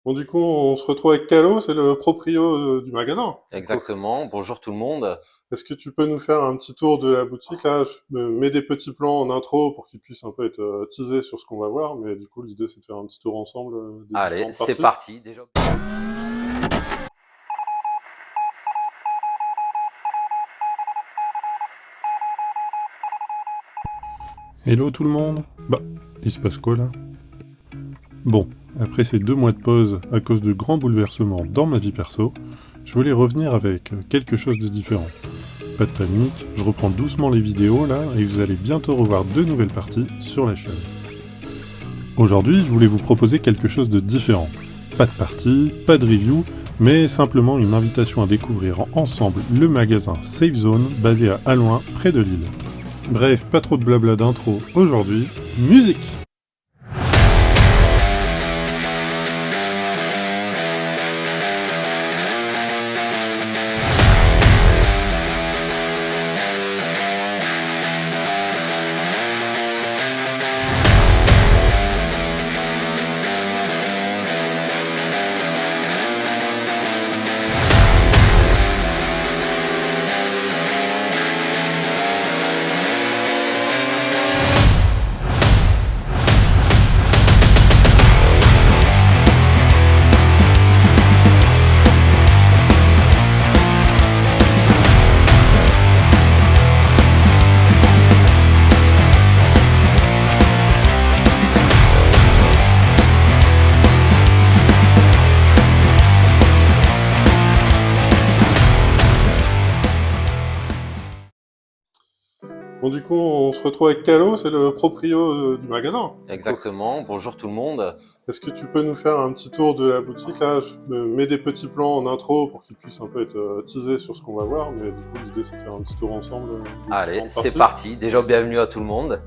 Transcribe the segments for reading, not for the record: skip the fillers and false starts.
Bon, du coup, on se retrouve avec Calo, c'est le proprio du magasin. Du coup, Exactement. Bonjour tout le monde. est-ce que tu peux nous faire un petit tour de la boutique là? Je me mets des petits plans en intro pour qu'ils puissent un peu être teasés sur ce qu'on va voir, mais du coup, l'idée c'est de faire un petit tour ensemble des Allez, différentes c'est parties. parti. Déjà. Hello tout le monde. Bah, il se passe quoi là? Bon, après ces 2 mois de pause à cause de grands bouleversements dans ma vie perso, je voulais revenir avec quelque chose de différent. Pas de panique, je reprends doucement les vidéos là et vous allez bientôt revoir 2 nouvelles parties sur la chaîne. Aujourd'hui, je voulais vous proposer quelque chose de différent. Pas de partie, pas de review, mais simplement une invitation à découvrir ensemble le magasin Safe Zone basé à Alloing, près de Lille. Bref, pas trop de blabla d'intro aujourd'hui, musique! Bon, du coup, on se retrouve avec Calo, c'est le proprio du magasin. Du coup, Exactement. Bonjour tout le monde. est-ce que tu peux nous faire un petit tour de la boutique là? Je me mets des petits plans en intro pour qu'ils puissent un peu être teasés sur ce qu'on va voir, mais du coup, l'idée c'est de faire un petit tour ensemble des Allez, différentes c'est parties. parti. Déjà, bienvenue à tout le monde.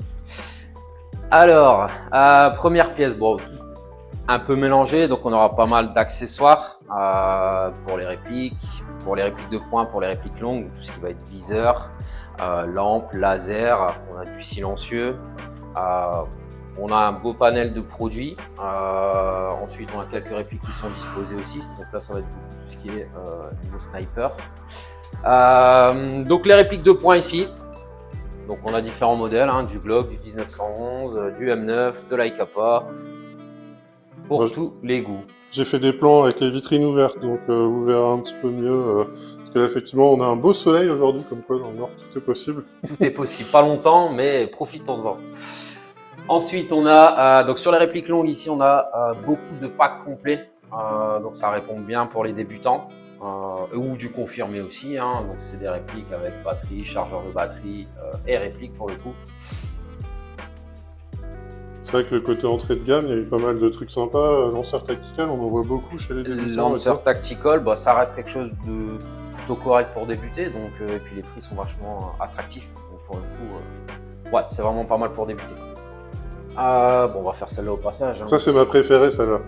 Alors, première pièce, bon, un peu mélangée, donc on aura pas mal d'accessoires pour les répliques de poing, pour les répliques longues, tout ce qui va être viseur, lampe, laser, on a du silencieux. Euh, On a un beau panel de produits. Ensuite, on a quelques répliques qui sont disposées aussi. Donc là, ça va être beaucoup tout ce qui est niveau sniper. Donc les répliques de points ici. Donc on a différents modèles, hein, du Glock, du 1911, du M9, de l'ICAPA, Moi, pour tous les goûts. j'ai fait des plans avec les vitrines ouvertes, donc vous verrez un petit peu mieux. Parce que là, effectivement, on a un beau soleil aujourd'hui, comme quoi dans le nord tout est possible. Tout est possible, pas longtemps, mais profitons-en. Ensuite, on a donc sur les répliques longues ici, on a beaucoup de packs complets. Donc ça répond bien pour les débutants ou du confirmé aussi. Hein. Donc c'est des répliques avec batterie, chargeur de batterie et réplique pour le coup. C'est vrai que le côté entrée de gamme, il y a eu pas mal de trucs sympas. Lanceur tactical, on en voit beaucoup chez les débutants. Lancer Tactical, bah, ça reste quelque chose de plutôt correct pour débuter. Donc, et puis les prix sont vachement attractifs. Donc pour le coup, ouais, c'est vraiment pas mal pour débuter. Bon, on va faire celle-là au passage. Hein. Ça, c'est ma préférée, celle-là.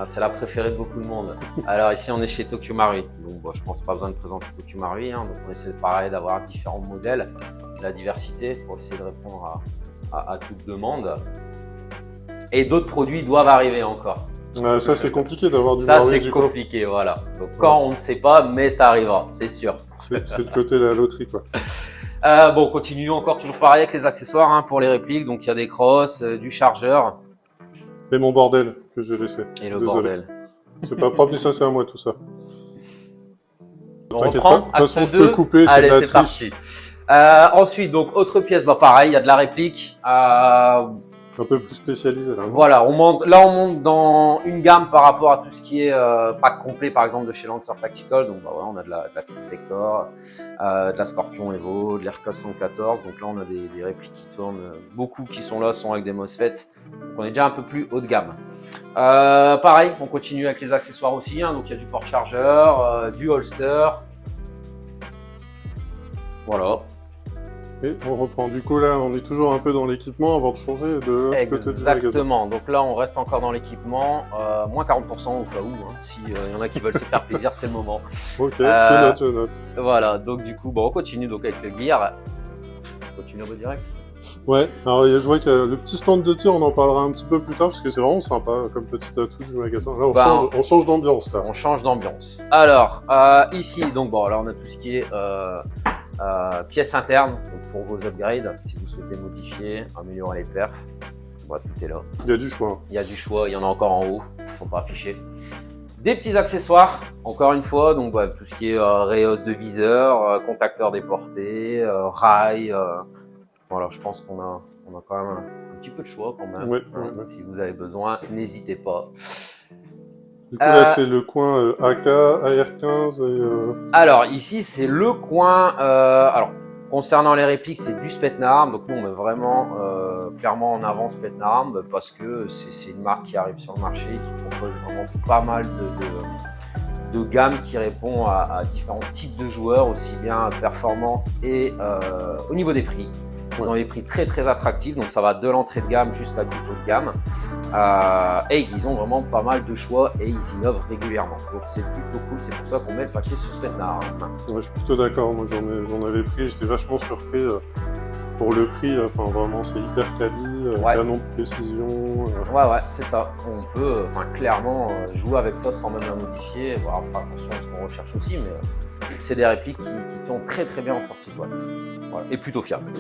C'est la préférée de beaucoup de monde. Alors ici, on est chez Tokyo Marui. Donc, bon, je pense pas besoin de présenter Tokyo Marui. Hein. Donc, on essaie pareil d'avoir différents modèles, de la diversité pour essayer de répondre à toute demande. Et d'autres produits doivent arriver encore. Ça, c'est compliqué d'avoir du Ça, Marui, c'est du coup. compliqué, voilà. Donc, quand on ne sait pas, mais ça arrivera, c'est sûr. C'est le côté de la loterie, quoi. Bon, continuons encore toujours pareil avec les accessoires hein, pour les répliques. Donc, il y a des crosses, du chargeur Et mon bordel que j'ai laissé. et le Désolé. bordel. C'est pas propre, mais ça, c'est à moi, tout ça. On T'inquiète pas, de reprend, toute façon, acte je peux 2. couper, c'est de Allez, la c'est triche. parti. Ensuite, donc, autre pièce, bah pareil, il y a de la réplique. Un peu plus spécialisé, là. Voilà, on monte dans une gamme par rapport à tout ce qui est pack complet, par exemple de chez Lancer Tactical. Donc bah, voilà, on a de la Chris Vector, de la Scorpion Evo, de l'Aircast 114. Donc là, on a des répliques qui tournent. Beaucoup qui sont là sont avec des MOSFET. Donc on est déjà un peu plus haut de gamme. Pareil, on continue avec les accessoires aussi. Hein, donc il y a du porte-chargeur, du holster. Voilà. Et on reprend. Du coup, là, on est toujours un peu dans l'équipement avant de changer de l'autre côté du magasin. Exactement. Donc là, on reste encore dans l'équipement. Moins 40% au cas où. Hein, si y en a qui veulent se faire plaisir, c'est le moment. Ok, je note. Voilà. Donc du coup, bon, on continue donc avec le gear. On continue en mode direct. Ouais, alors je vois que le petit stand de tir, on en parlera un petit peu plus tard parce que c'est vraiment sympa comme petit atout du magasin. Là, Ben, on change d'ambiance là. on change d'ambiance. Alors, ici, donc bon, là on a tout ce qui est pièces internes donc pour vos upgrades, si vous souhaitez modifier, améliorer les perfs. Voilà, tout est là. Il y a du choix. Il y a du choix, il y en a encore en haut, ils ne sont pas affichés. Des petits accessoires, encore une fois, donc bah, tout ce qui est réhausse de viseur, contacteur déporté, rail. Voilà, je pense on a quand même un petit peu de choix quand même. Ouais, Hein. ouais, ouais. Si vous avez besoin, n'hésitez pas. Du coup, là, c'est le coin AK, AR-15 et... Alors ici, c'est le coin. Alors concernant les répliques, c'est du Spetsnaz. Donc nous, on met vraiment clairement en avant Spetsnaz parce que c'est une marque qui arrive sur le marché, qui propose vraiment pas mal de gamme qui répond à différents types de joueurs, aussi bien performance et au niveau des prix. Ils ont des prix très très attractifs, donc ça va de l'entrée de gamme jusqu'à du haut de gamme. Et ils ont vraiment pas mal de choix et ils innovent régulièrement. Donc c'est plutôt cool, c'est pour ça qu'on met le paquet sur Spetsnaz. Ouais, je suis plutôt d'accord, moi j'en avais pris, j'étais vachement surpris pour le prix, enfin vraiment c'est hyper quali, Ouais. canon de précision. Ouais, c'est ça. On peut clairement jouer avec ça sans même la modifier. Bon, alors, attention à ce qu'on recherche aussi, mais c'est des répliques qui tournent très très bien en sortie de boîte. Voilà. Et plutôt fiables.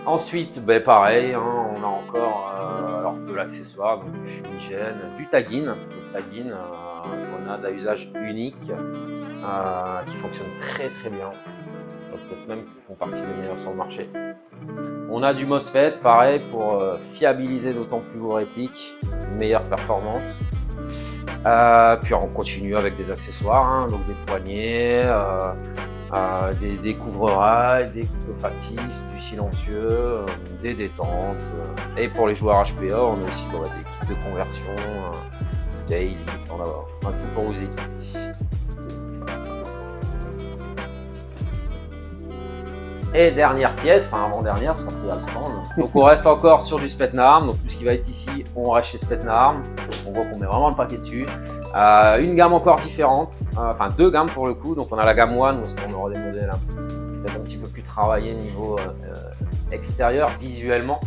Ensuite, ben pareil, hein, on a encore alors, de l'accessoire, donc du fumigène, du tagging. Le tagging, on a d'usage unique qui fonctionne très très bien. Peut-être même qui font partie des meilleurs sur le marché. On a du MOSFET, pareil, pour fiabiliser d'autant plus vos répliques, meilleure performance. Puis on continue avec des accessoires, hein, donc des poignées, des couvre-rails, des couteaux factices, du silencieux, des détentes. Et pour les joueurs HPA, on a aussi des kits de conversion, daily, on a tout pour vous équiper. Et dernière pièce, enfin avant-dernière, parce qu'après il y a le stand. Donc on reste encore sur du Spetsnaz, donc tout ce qui va être ici, on reste chez Spetsnaz. On voit qu'on met vraiment le paquet dessus. Une gamme encore différente, enfin deux gammes pour le coup. Donc on a la gamme One, où on aura des modèles peut-être un petit peu plus travaillés niveau extérieur, visuellement.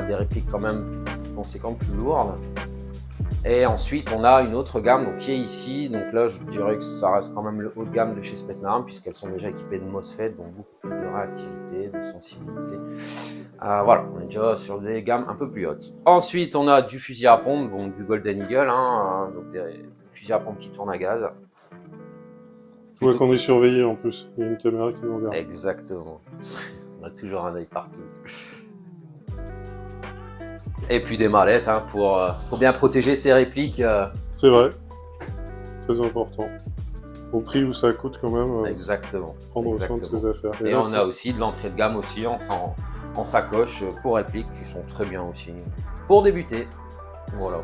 Des répliques quand même conséquentes, plus lourdes. Et ensuite, on a une autre gamme donc, qui est ici. Donc là, je dirais que ça reste quand même le haut de gamme de chez Spetsnaz, puisqu'elles sont déjà équipées de MOSFET, donc beaucoup plus de réactivité, de sensibilité. Voilà, on est déjà sur des gammes un peu plus hautes. Ensuite, on a du fusil à pompe, donc du Golden Eagle, hein, donc des fusils à pompe qui tournent à gaz. Je vois qu'on est surveillé en plus, il y a une caméra qui nous regarde. Exactement. On a toujours un œil partout. Et puis des mallettes hein, pour bien protéger ses répliques. C'est vrai, très important. Au prix où ça coûte quand même. Exactement. Prendre soin de ses affaires. Et là, on a aussi de l'entrée de gamme aussi en sacoche pour répliques qui sont très bien aussi pour débuter. Voilà.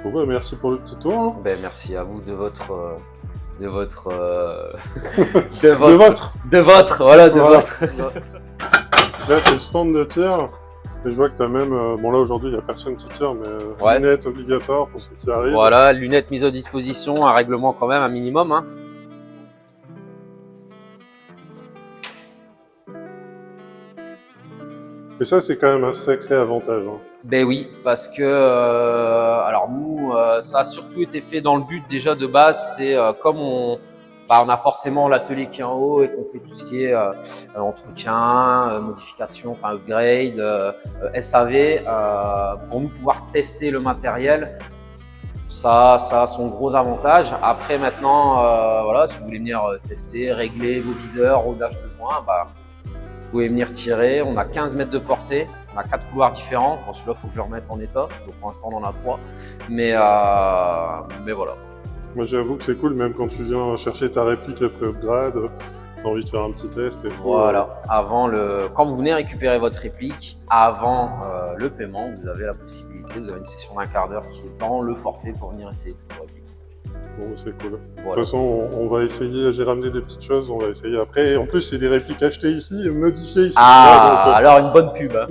Bon bah merci pour le petit tour. Hein. Ben, merci à vous de votre voilà. Là c'est le stand de tir. Et je vois que tu as même, bon là aujourd'hui il n'y a personne qui tire, mais lunettes obligatoires pour ceux qui arrivent. Voilà, lunettes mises à disposition, un règlement quand même, un minimum. Hein. Et ça c'est quand même un sacré avantage. Hein. Ben oui, parce que alors nous, ça a surtout été fait dans le but déjà de base, c'est comme on a forcément l'atelier qui est en haut et qu'on fait tout ce qui est entretien, modification, enfin upgrade, SAV, pour nous pouvoir tester le matériel, ça a son gros avantage. Après maintenant, voilà, si vous voulez venir tester, régler vos viseurs, rodage de joint, vous pouvez venir tirer. On a 15 mètres de portée, on a 4 couloirs différents. Bon, celui-là, il faut que je le remette en état. Donc pour l'instant, on en a 3. Mais voilà. Moi, j'avoue que c'est cool, même quand tu viens chercher ta réplique après upgrade, t'as envie de faire un petit test et tout. Voilà. Quand vous venez récupérer votre réplique, avant le paiement, vous avez la possibilité, vous avez une session d'un quart d'heure qui est dans le forfait pour venir essayer toutes vos répliques. Bon, c'est cool. Voilà. De toute façon, on va essayer, j'ai ramené des petites choses, on va essayer après. Et en plus, c'est des répliques achetées ici et modifiées ici. Ah, alors une bonne pub. Hein.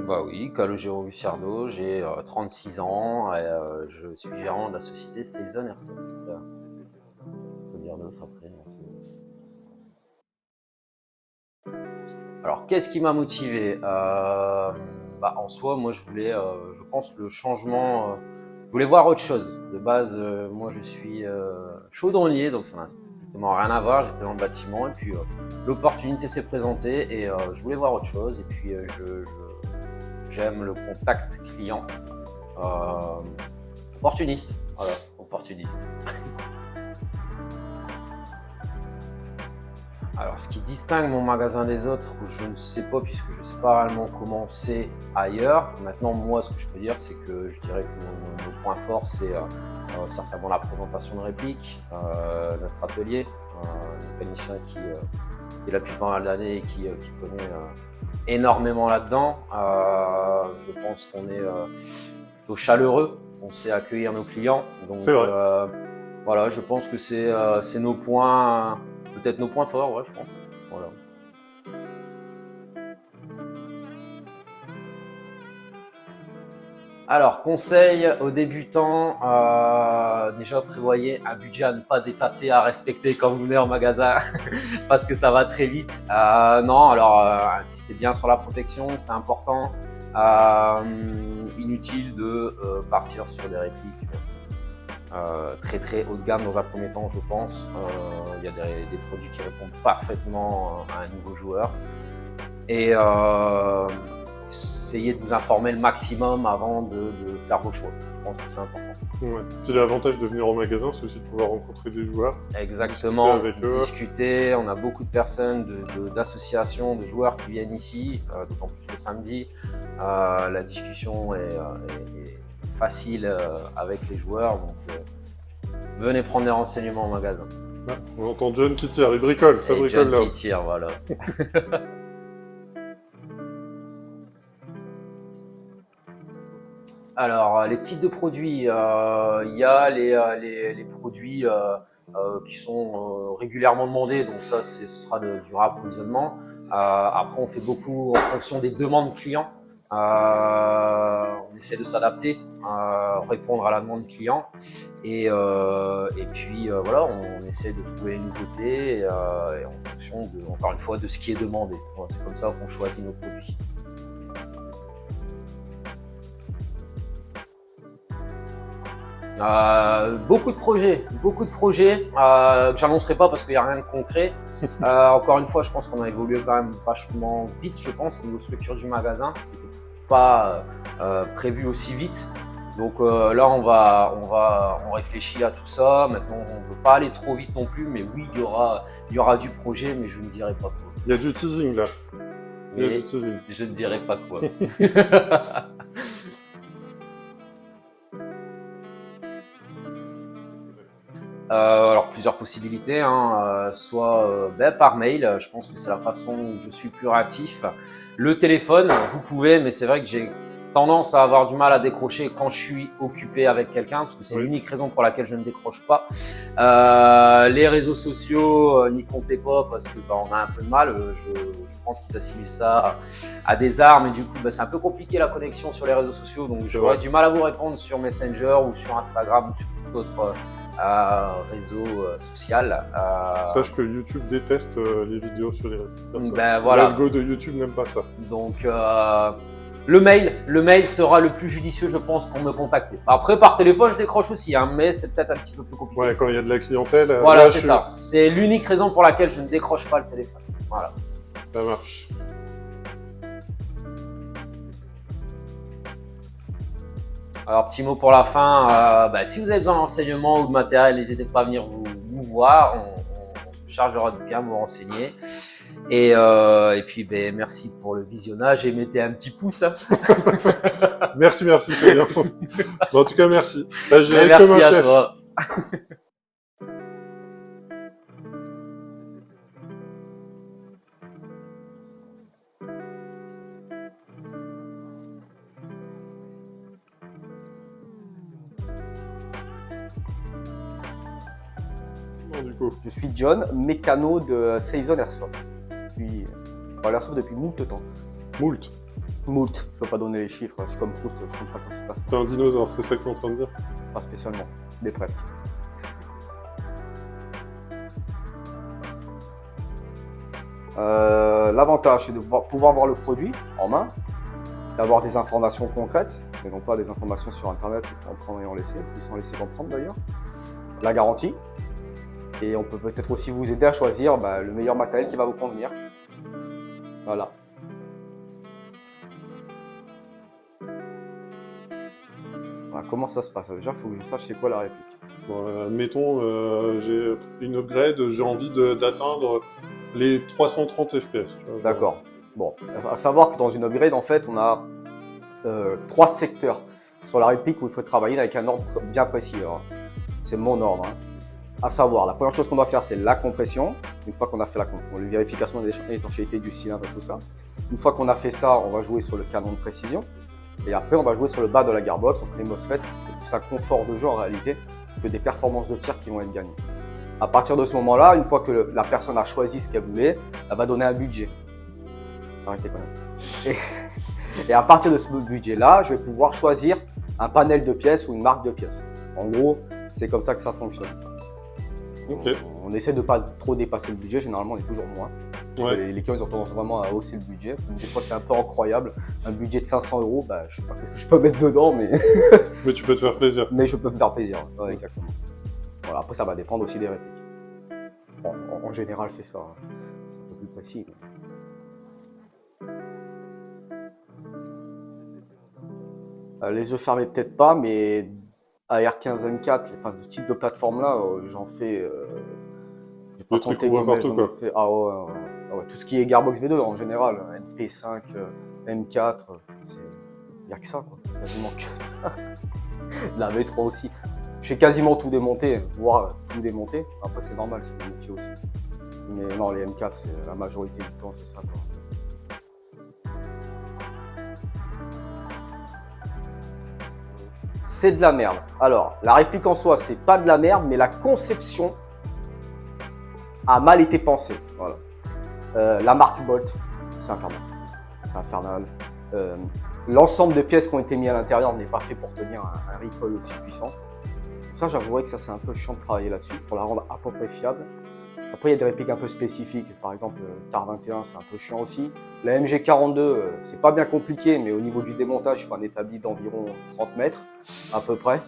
Bah oui, Calogero Luciardo, j'ai 36 ans et je suis gérant de la société Season Airsoft. Je peux dire d'autre. Alors, qu'est-ce qui m'a motivé? En soi, moi, je voulais, je pense, le changement. Je voulais voir autre chose. De base, moi, je suis chaudronnier, donc ça n'a strictement rien à voir. J'étais dans le bâtiment et puis l'opportunité s'est présentée et je voulais voir autre chose. Et puis, j'aime le contact client. Euh, Opportuniste, voilà, opportuniste. Alors, ce qui distingue mon magasin des autres, je ne sais pas, puisque je ne sais pas réellement comment c'est ailleurs. Maintenant, moi, ce que je peux dire, c'est que je dirais que mon point fort, c'est certainement la présentation de répliques, notre atelier, un mécanicien qui est là depuis pas mal d'années et qui connaît énormément là-dedans. Je pense qu'on est plutôt chaleureux, on sait accueillir nos clients. Donc, C'est vrai. voilà, je pense que c'est nos points. Peut-être nos points forts, ouais, je pense. Voilà. Alors, conseil aux débutants, déjà prévoyez un budget à ne pas dépasser, à respecter quand vous venez en magasin, parce que ça va très vite. Non, alors insistez bien sur la protection, c'est important. Inutile de partir sur des répliques très haut de gamme dans un premier temps, je pense. Il y a des produits qui répondent parfaitement à un nouveau joueur. Et essayez de vous informer le maximum avant de faire vos choix. Je pense que c'est important. Ouais. Puis l'avantage de venir au magasin, c'est aussi de pouvoir rencontrer des joueurs. Exactement, discuter avec eux. discuter. On a beaucoup de personnes, d'associations, de joueurs qui viennent ici, d'autant plus le samedi. La discussion est facile avec les joueurs, donc venez prendre des renseignements au magasin. Ah, on entend John qui tire, il bricole, ça Et bricole John là. qui tire, voilà. Alors, les types de produits, il y a les produits qui sont régulièrement demandés, donc ça, ce sera du réapprovisionnement. Après, on fait beaucoup en fonction des demandes clients. On essaie de s'adapter, répondre à la demande client. Et puis, voilà, on essaie de trouver les nouveautés et en fonction, encore une fois, de ce qui est demandé. Voilà, c'est comme ça qu'on choisit nos produits. Beaucoup de projets que j'annoncerai pas parce qu'il n'y a rien de concret. Encore une fois, je pense qu'on a évolué quand même vachement vite, je pense, au niveau structure du magasin, ce qui n'était pas prévu aussi vite. Donc là, on réfléchit à tout ça. Maintenant, on ne veut pas aller trop vite non plus, mais oui, il y aura du projet, mais je ne dirai pas quoi. Il y a du teasing là. Il y a Mais du teasing. je ne dirai pas quoi. Alors plusieurs possibilités, hein. Soit par mail, je pense que c'est la façon où je suis plus réactif. Le téléphone, vous pouvez, mais c'est vrai que j'ai tendance à avoir du mal à décrocher quand je suis occupé avec quelqu'un, parce que c'est l'unique raison pour laquelle je ne décroche pas. Les réseaux sociaux, n'y comptez pas, parce que on a un peu de mal. Je pense qu'ils assimilent ça à des armes, et du coup, c'est un peu compliqué la connexion sur les réseaux sociaux, donc j'aurais du mal à vous répondre sur Messenger ou sur Instagram ou sur tout autre réseau social. Sache que YouTube déteste les vidéos sur les réseaux. Voilà. L'algo de YouTube n'aime pas ça. Donc le mail sera le plus judicieux, je pense, pour me contacter. Après, par téléphone, je décroche aussi, hein, mais c'est peut-être un petit peu plus compliqué. Ouais, quand il y a de la clientèle. Voilà, c'est ça. C'est l'unique raison pour laquelle je ne décroche pas le téléphone. Voilà. Ça marche. Alors, petit mot pour la fin, si vous avez besoin d'enseignement ou de matériel, n'hésitez pas à venir nous voir. On se chargera de bien vous renseigner. Et puis, merci pour le visionnage et mettez un petit pouce. Hein. Merci, c'est bien. En tout cas, merci. Là, merci à toi. Du coup. Je suis John, mécano de Safe Zone Airsoft. L'airsoft depuis moult temps. Moult. Je peux pas donner les chiffres, je suis comme Proust, je compte pas quand il passe. T'es un dinosaure, c'est ça que t'es en train de dire? Pas spécialement, mais presque. l'avantage, c'est de pouvoir voir le produit en main, d'avoir des informations concrètes, et non pas des informations sur Internet en prendre et en laisser, ou sans laisser comprendre d'ailleurs. La garantie, et on peut peut-être aussi vous aider à choisir le meilleur matériel qui va vous convenir. Voilà. Voilà, comment ça se passe? Déjà, il faut que je sache c'est quoi la réplique. Bon, mettons, j'ai une upgrade, j'ai envie d'atteindre les 330 FPS. D'accord. Bon, à savoir que dans une upgrade, en fait, on a 3 secteurs sur la réplique où il faut travailler avec un ordre bien précis. C'est mon ordre. Hein. À savoir, la première chose qu'on doit faire, c'est la compression. Une fois qu'on a fait la vérification de l'étanchéité du cylindre et tout ça. Une fois qu'on a fait ça, on va jouer sur le canon de précision. Et après, on va jouer sur le bas de la gearbox, donc les MOSFET. C'est plus un confort de jeu en réalité que des performances de tir qui vont être gagnées. À partir de ce moment-là, une fois que la personne a choisi ce qu'elle voulait, elle va donner un budget. Arrêtez quand même. Et à partir de ce budget-là, je vais pouvoir choisir un panel de pièces ou une marque de pièces. En gros, c'est comme ça que ça fonctionne. Okay. On essaie de ne pas trop dépasser le budget, généralement on est toujours moins. Ouais. Les clients ils ont tendance vraiment à hausser le budget. Des fois c'est un peu incroyable. Un budget de 500 €, je sais pas ce que je peux mettre dedans, mais. Mais tu peux te faire plaisir. Mais je peux me faire plaisir, ouais, exactement. Voilà, après ça va dépendre aussi des répliques. Bon, en général c'est ça. Hein. C'est un peu plus précis. Les yeux fermés peut-être pas, mais AR15 M4, enfin ce type de plateforme là, j'en fais. J'ai pas tenté n'importe quoi. Ah ouais, tout ce qui est Gearbox V2 en général, MP5, M4, il n'y a que ça, quoi. Quasiment que ça. La V3 aussi. Je fais quasiment tout démonter, voire tout démonter. Après c'est normal, c'est le métier aussi. Mais non, les M4, c'est la majorité du temps, c'est ça, quoi. C'est de la merde. Alors, la réplique en soi, c'est pas de la merde, mais la conception a mal été pensée. Voilà. La marque Bolt, c'est infernal. C'est infernal. L'ensemble de pièces qui ont été mises à l'intérieur n'est pas fait pour tenir un recoil aussi puissant. Ça, j'avouerais que ça, c'est un peu chiant de travailler là-dessus pour la rendre à peu près fiable. Après, il y a des répliques un peu spécifiques. Par exemple, TAR 21, c'est un peu chiant aussi. La MG42, c'est pas bien compliqué, mais au niveau du démontage, il faut un établi d'environ 30 mètres, à peu près.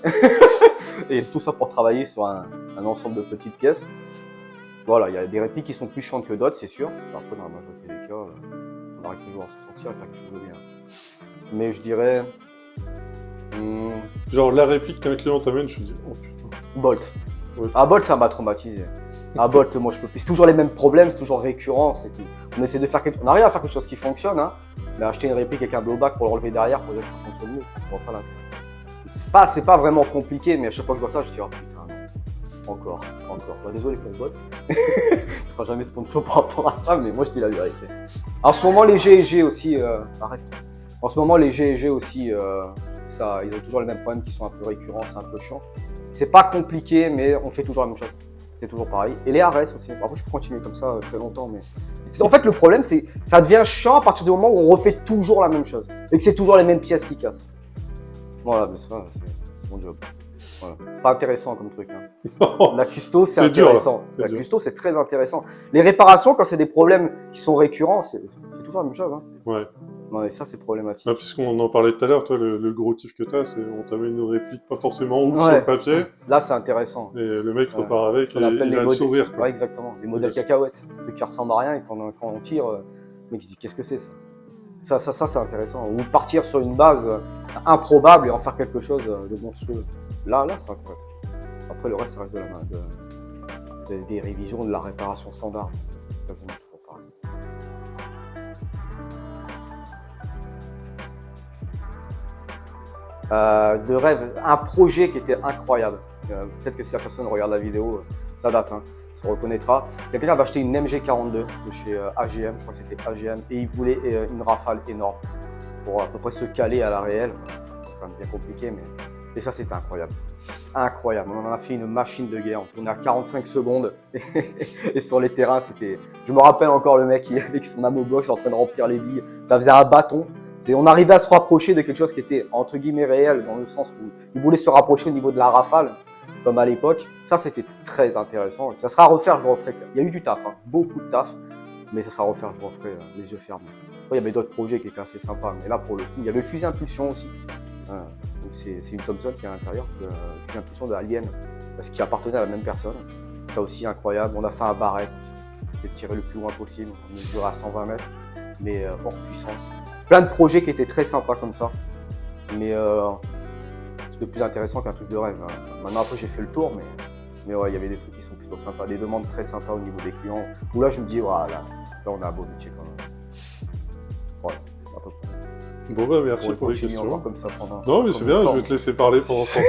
Et tout ça pour travailler sur un ensemble de petites pièces. Voilà, il y a des répliques qui sont plus chiantes que d'autres, c'est sûr. Après, dans la majorité des cas, on arrive toujours à se sortir et faire quelque chose de bien. Mais je dirais... Genre la réplique qu'un client t'amène, je te dis, oh putain. Bolt. Ouais. Ah, Bolt, ça m'a traumatisé. Ah, Bolt, moi je peux plus. C'est toujours les mêmes problèmes, c'est toujours récurrent. On essaie de faire on arrive à faire quelque chose qui fonctionne, hein, mais acheter une réplique avec un blowback pour le relever derrière pour dire que ça fonctionne mieux, je vois pas l'intérêt. C'est pas vraiment compliqué, mais à chaque fois que je vois ça, je dis, oh putain, non. Encore. Bah, désolé pour Bolt. Je ne serai jamais sponsor par rapport à ça, mais moi je dis la vérité. En ce moment, les G&G aussi, arrête. En ce moment, les G&G aussi, ça, ils ont toujours les mêmes problèmes qui sont un peu récurrents, c'est un peu chiant. C'est pas compliqué, mais on fait toujours la même chose. C'est toujours pareil. Et les ARS aussi. Après, je peux continuer comme ça très longtemps, mais en fait, le problème, c'est que ça devient chiant à partir du moment où on refait toujours la même chose et que c'est toujours les mêmes pièces qui cassent. Voilà, mais c'est mon job. Voilà. C'est pas intéressant comme truc. Hein. La custo, c'est intéressant. La custo, c'est très intéressant. Les réparations, quand c'est des problèmes qui sont récurrents, c'est toujours la même chose. Hein. Ouais. Non, et ça, c'est problématique. Ah, puisqu'on en parlait tout à l'heure, toi, le gros kiff que t'as, c'est on t'amène une réplique pas forcément ouf sur le papier. Là, c'est intéressant. Et le mec repart avec et il a le sourire. Ouais, exactement. Les modèles cacahuètes. Des trucs qui ressemblent à rien et quand on tire, le mec se dit qu'est-ce que c'est ça. Ça, c'est intéressant. Ou partir sur une base improbable et en faire quelque chose de monstrueux. Là, c'est intéressant. Après, le reste, ça reste des révisions de la réparation standard. C'est quasiment toujours pareil. De rêve, un projet qui était incroyable. Peut-être que si la personne regarde la vidéo, ça date, hein, se reconnaîtra. Quelqu'un avait acheté une MG42 de chez AGM, je crois que c'était AGM, et il voulait une rafale énorme pour à peu près se caler à la réelle. C'est quand même bien compliqué, mais. Et ça, c'était incroyable. Incroyable. On en a fait une machine de guerre. On tournait à 45 secondes. Et sur les terrains, c'était. Je me rappelle encore le mec qui, avec son Amobox en train de remplir les billes. Ça faisait un bâton. On arrivait à se rapprocher de quelque chose qui était entre guillemets réel, dans le sens où il voulait se rapprocher au niveau de la rafale, comme à l'époque. Ça, c'était très intéressant. Ça sera à refaire, je le referai. Il y a eu du taf, hein, beaucoup de taf. Mais ça sera à refaire, je referai les yeux fermés. Après, il y avait d'autres projets qui étaient assez sympas, mais là pour le coup, il y avait le fusil impulsion aussi. Donc c'est une Thompson qui est à l'intérieur, le fusil impulsion de Alien, parce qu'il appartenait à la même personne. Ça aussi incroyable. On a fait un barrette, j'ai tiré le plus loin possible, on mesure à 120 mètres, mais hors puissance. Plein de projets qui étaient très sympas comme ça, mais c'était plus intéressant qu'un truc de rêve. Maintenant après j'ai fait le tour, mais ouais, il y avait des trucs qui sont plutôt sympas, des demandes très sympas au niveau des clients. Où là je me dis, voilà, là on a un beau budget quand même. Ouais, à peu près. Bon bah merci On pour les continue questions. encore comme ça pendant. Non mais c'est bien, longtemps. je vais te laisser parler pendant 100 ans.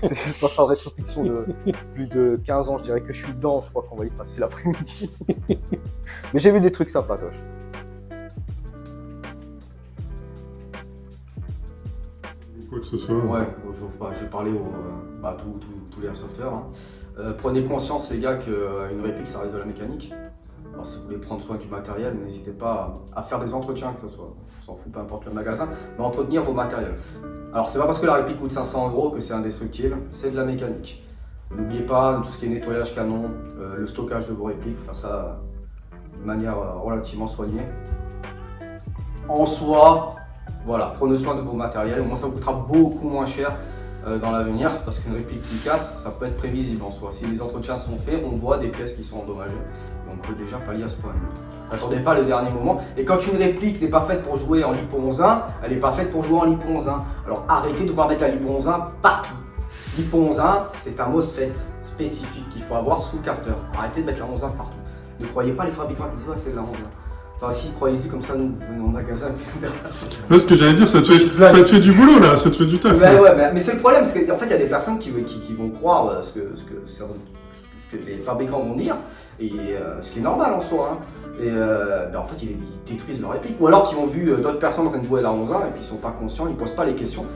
C'est pas faire rétrospection de plus de 15 ans, je dirais que je suis dedans, je crois qu'on va y passer l'après-midi. Mais j'ai vu des trucs sympas, toi. Quoi que ce soit. Ouais, je vais parler tous les airsofters. Prenez conscience, les gars, qu'une réplique, ça reste de la mécanique. Alors, si vous voulez prendre soin du matériel, n'hésitez pas à faire des entretiens, que ce soit, on s'en fout, peu importe le magasin, mais entretenir vos matériels. Alors, c'est pas parce que la réplique coûte 500 € que c'est indestructible, c'est de la mécanique. N'oubliez pas tout ce qui est nettoyage canon, le stockage de vos répliques, faire ça de manière relativement soignée. En soi, voilà, prenez soin de vos matériels, au moins ça vous coûtera beaucoup moins cher dans l'avenir, parce qu'une réplique qui casse, ça peut être prévisible en soi. Si les entretiens sont faits, on voit des pièces qui sont endommagées, et on peut déjà pallier à ce problème. N'attendez pas le dernier moment. Et quand une réplique n'est pas faite pour jouer en LiPo 11.1, elle n'est pas faite pour jouer en LiPo 11.1. Alors arrêtez de vouloir mettre la LiPo 11.1 partout. LiPo 11.1, c'est un MOSFET spécifique qu'il faut avoir sous capteur. Arrêtez de mettre la 11.1 partout. Ne croyez pas les fabricants qui disent ouais, c'est de la 11.1. Enfin, si, croyez-y comme ça, nous venons au magasin. Ouais, ce que j'allais dire, ça te fait du boulot là, ça te fait du taf. Mais c'est le problème, parce qu'en fait, il y a des personnes qui vont croire ce que les fabricants vont dire, et ce qui est normal en soi. Et en fait, ils détruisent leur réplique. Ou alors qu'ils ont vu d'autres personnes en train de jouer à la 11.1 et puis ils sont pas conscients, ils posent pas les questions,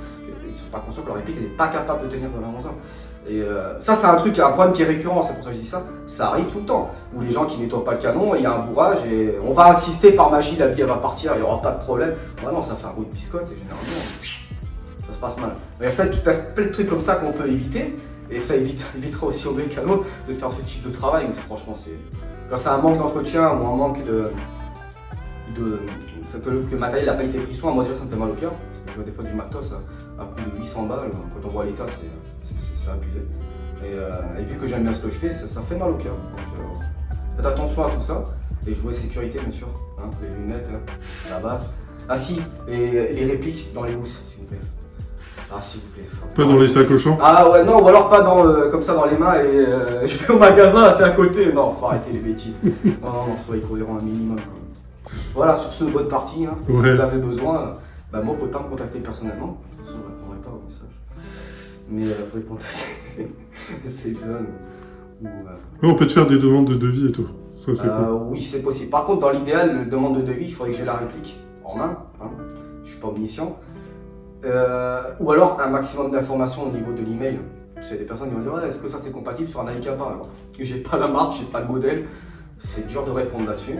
ils sont pas conscients que leur réplique n'est pas capable de tenir de la 11.1. Et ça, c'est un problème qui est récurrent, c'est pour ça que je dis ça. Ça arrive tout le temps, où les gens qui nettoient pas le canon, il y a un bourrage et on va insister par magie, la bille elle va partir, il y aura pas de problème. Vraiment, ça fait un bruit de biscotte et généralement, ça se passe mal. Il y a plein de trucs comme ça qu'on peut éviter. Et ça évitera aussi au mécano de faire ce type de travail. Mais franchement, quand c'est un manque d'entretien ou un manque que le matériel n'a pas été pris soin, moi déjà ça me fait mal au cœur. Parce que je vois des fois du matos à plus de 800 balles. Quand on voit l'état, c'est abusé. Et vu que j'aime bien ce que je fais, ça fait mal au cœur. Donc faites attention à tout ça. Et jouez sécurité, bien sûr. Les lunettes, la base. Ah si, les répliques dans les housses, s'il vous plaît. Ah, s'il vous plaît. Pas dans les sacochons. Ah ouais, non, ou alors pas comme ça dans les mains et je vais au magasin, c'est à côté. Non, faut arrêter les bêtises. Non, soyez cohérents un minimum. Quoi. Voilà, sur ce, bonne partie. Si vous avez besoin, moi, vous pouvez pas me contacter personnellement. De toute façon, je ne répondrai pas au message. Mais vous pouvez contacter Safe Zone. On peut te faire des demandes de devis et tout. Ça, c'est cool. Oui, c'est possible. Par contre, dans l'idéal, la demande de devis, il faudrait que j'ai la réplique en main. Je suis pas omniscient. Ou alors un maximum d'informations au niveau de l'email. Il y a des personnes qui vont dire ouais, est-ce que ça c'est compatible sur un Aikapa? Alors j'ai pas la marque, j'ai pas le modèle, c'est dur de répondre là-dessus.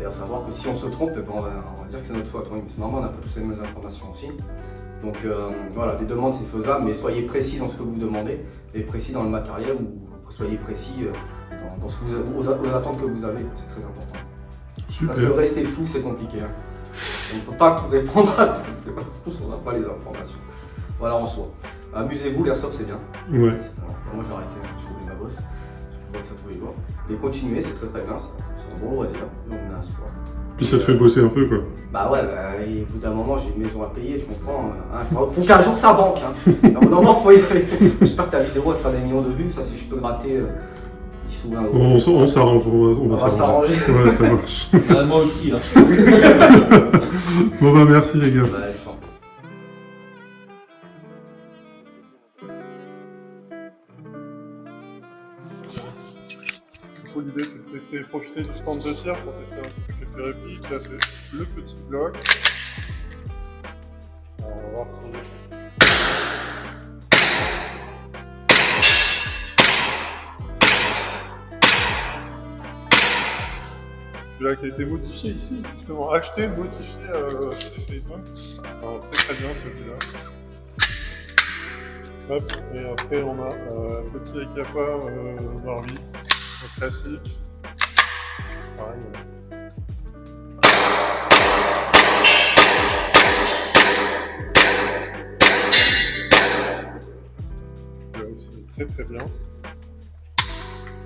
Et à savoir que si on se trompe, on va dire que c'est notre faute. Oui, mais c'est normal, on n'a pas tous les mêmes informations aussi. Donc voilà, des demandes c'est faisable, mais soyez précis dans ce que vous demandez et précis dans le matériel ou soyez précis dans ce que aux attentes que vous avez, c'est très important. Super. Parce que rester flou c'est compliqué. On ne peut pas tout répondre à tous, c'est parce qu'on n'a pas les informations. Voilà en soi. Amusez-vous, l'airsoft c'est bien. Ouais. Moi j'ai arrêté, je roulais ma bosse, je vois que ça tous les jours. Mais continuez, c'est très bien, c'est un bon loisir, on a un sport. Puis ça te fait bosser un peu quoi. Bah ouais, et au bout d'un moment j'ai une maison à payer, tu comprends. Faut qu'un jour ça banque. À un moment faut y aller. J'espère que ta vidéo va faire des millions de vues, ça si je peux gratter 10 ou 20 euros. On s'arrange, on va s'arranger. Ouais, ça marche. Moi aussi. Bon bah merci les gars. L'idée c'est de tester, profiter du stand de tir pour tester un peu quelques répliques. Là c'est le petit bloc. Alors, on va voir si... Celui-là qui a été modifié ici, justement, acheté, modifié chez Safe. Alors très bien celui-là. Hop, et après on a petit Aikapa Barbie, classique. Pareil. très très bien.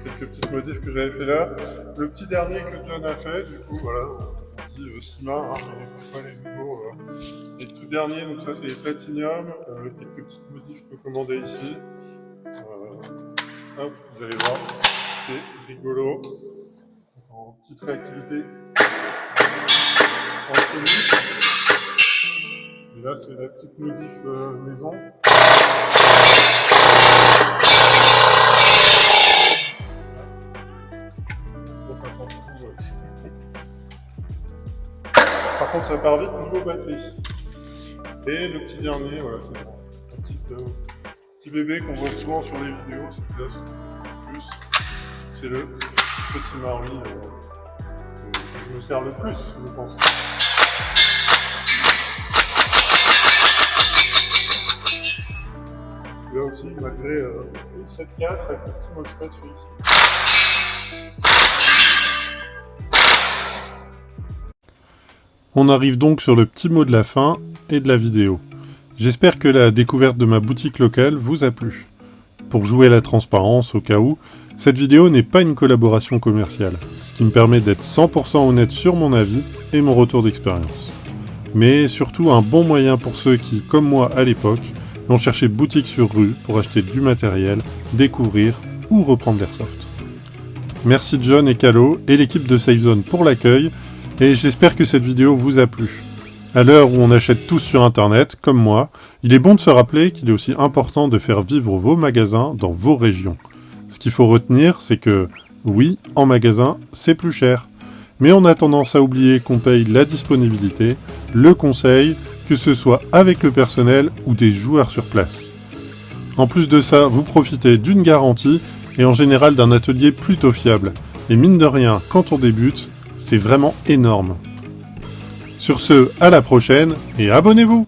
Quelques petites modifs que j'avais fait là. Le petit dernier que John a fait, du coup, voilà, on dit Sima, hein, mais pas les nouveaux. Les tout derniers, donc ça c'est les Platinum, quelques petites modifs recommandées ici. Hop, vous allez voir, c'est rigolo. En petite réactivité en semi. Et là c'est la petite modif maison. Par contre ça part vite niveau batterie. Et le petit dernier, voilà, c'est un petit bébé qu'on voit souvent sur les vidéos, celui-là c'est le petit Marley que je me sers le plus, je pense. Celui-là aussi, malgré le 7.4 avec le petit MOSFET fait ici. On arrive donc sur le petit mot de la fin et de la vidéo. J'espère que la découverte de ma boutique locale vous a plu. Pour jouer la transparence au cas où, cette vidéo n'est pas une collaboration commerciale, ce qui me permet d'être 100% honnête sur mon avis et mon retour d'expérience. Mais surtout un bon moyen pour ceux qui, comme moi à l'époque, ont cherché boutique sur rue pour acheter du matériel, découvrir ou reprendre l'airsoft. Merci John et Calo et l'équipe de SafeZone pour l'accueil, et j'espère que cette vidéo vous a plu. À l'heure où on achète tous sur internet, comme moi, il est bon de se rappeler qu'il est aussi important de faire vivre vos magasins dans vos régions. Ce qu'il faut retenir, c'est que, oui, en magasin, c'est plus cher. Mais on a tendance à oublier qu'on paye la disponibilité, le conseil, que ce soit avec le personnel ou des joueurs sur place. En plus de ça, vous profitez d'une garantie et en général d'un atelier plutôt fiable. Et mine de rien, quand on débute, c'est vraiment énorme. Sur ce, à la prochaine et abonnez-vous!